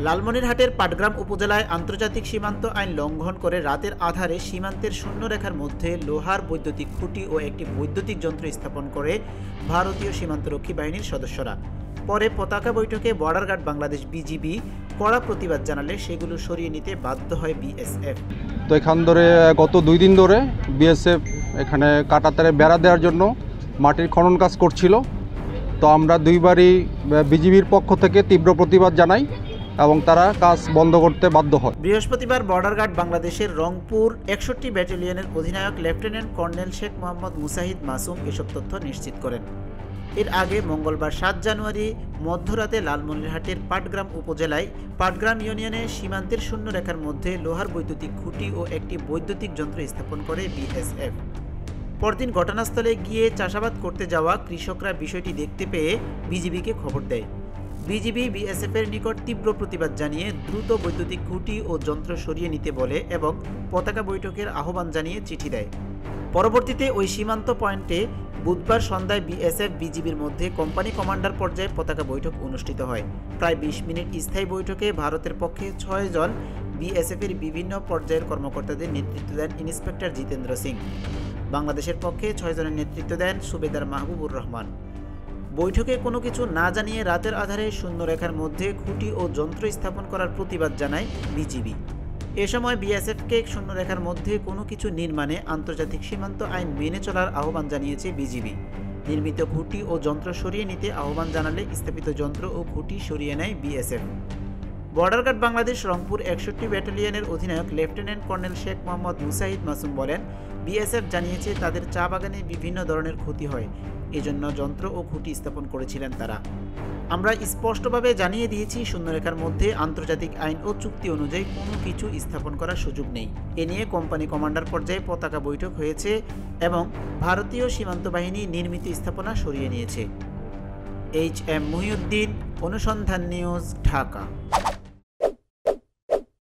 লালমনিরহাটের পাটগ্রাম উপজেলায় আন্তর্জাতিক সীমান্ত আইন লঙ্ঘন করে রাতের আধারে সীমান্তের শূন্যরেখার মধ্যে লোহার বৈদ্যুতিক খুঁটি ও একটি বৈদ্যুতিক যন্ত্র স্থাপন করে ভারতীয় সীমান্তরক্ষী বাহিনীর সদস্যরা। পরে পতাকা বৈঠকে বর্ডার গার্ড বাংলাদেশ বিজিবি কড়া প্রতিবাদ জানালে সেগুলো সরিয়ে নিতে বাধ্য হয় বিএসএফ। তো এখান ধরে গত 2 দিন ধরে বিএসএফ এখানে কাঁটাতারে বেড়া দেওয়ার জন্য মাটির খনন কাজ করছিল। তো আমরা দুইবারই বিজিবির পক্ষ থেকে তীব্র প্রতিবাদ জানাই এবং তারা কাজ বন্ধ করতে বাধ্য হয়। বৃহস্পতিবার বর্ডার গার্ড বাংলাদেশের রংপুর 61 ব্যাটালিয়নের অধিনায়ক লেফটেন্যান্ট কর্নেল শেখ মোহাম্মদ মুসাহিদ মাসুম এসব তথ্য নিশ্চিত করেন। এর আগে মঙ্গলবার 7 জানুয়ারি মধ্যরাতে লালমনিরহাটের পাটগ্রাম উপজেলায় পাটগ্রাম ইউনিয়নের সীমান্তের শূন্যরেখার মধ্যে লোহার বৈদ্যুতিক খুঁটি ও একটি বৈদ্যুতিক যন্ত্র স্থাপন করে বিএসএফ। পরদিন ঘটনাস্থলে গিয়ে চাষাবাদ করতে যাওয়া কৃষকরা বিষয়টি দেখতে পেয়ে বিজিবিকে খবর দেয়। বিজিবি বিএসএফের নিকট তীব্র প্রতিবাদ জানিয়ে দ্রুত বৈদ্যুতিক খুঁটি ও যন্ত্র সরিয়ে নিতে বলে এবং পতাকা বৈঠকের আহ্বান জানিয়ে চিঠি দেয়। পরবর্তীতে ওই সীমান্ত পয়েন্টে বুধবার সন্ধ্যায় বিএসএফ বিজিবির মধ্যে কোম্পানি কমান্ডার পর্যায়ে পতাকা বৈঠক অনুষ্ঠিত হয়। প্রায় 20 মিনিট স্থায়ী বৈঠকে ভারতের পক্ষে 6 জন বিএসএফের বিভিন্ন পর্যায়ের কর্মকর্তাদের নেতৃত্ব দেন ইন্সপেক্টর জিতেন্দ্র সিং। বাংলাদেশের পক্ষে 6 জনের নেতৃত্ব দেন সুবেদার মাহবুবুর রহমান। বৈঠকে কোনো কিছু না জানিয়ে রাতের আধারে শূন্যরেখার মধ্যে খুঁটি ও যন্ত্র স্থাপন করার প্রতিবাদ জানায় বিজিবি। এ সময় বিএসএফকে শূন্যরেখার মধ্যে কোনো কিছু নির্মাণে আন্তর্জাতিক সীমান্ত আইন মেনে চলার আহ্বান জানিয়েছে বিজিবি। নির্মিত খুঁটি ও যন্ত্র সরিয়ে নিতে আহ্বান জানালে স্থাপিত যন্ত্র ও খুঁটি সরিয়ে নেয় BSF. Border guard Bangladesh Rangpur 61 ব্যাটালিয়নের অধিনায়ক লেফটেন্যান্ট কর্নেল শেখ মোহাম্মদ মুসাহিদ মাসুম বলেন, বিএসএফ জানিয়েছে তাদের চা বাগানে বিভিন্ন ধরনের ক্ষতি হয়, এজন্য যন্ত্র ও খুঁটি স্থাপন করেছিলেন তারা। আমরা স্পষ্টভাবে জানিয়ে দিয়েছি শূন্যরেখার মধ্যে আন্তর্জাতিক আইন ও চুক্তি অনুযায়ী কোনো কিছু স্থাপন করার সুযোগ নেই। এ নিয়ে কোম্পানি কমান্ডার পর্যায়ে পতাকা বৈঠক হয়েছে এবং ভারতীয় সীমান্ত বাহিনী নির্মিত স্থাপনা সরিয়ে নিয়েছে। এইচ এম মহিউদ্দিন, অনুসন্ধান নিউজ, ঢাকা।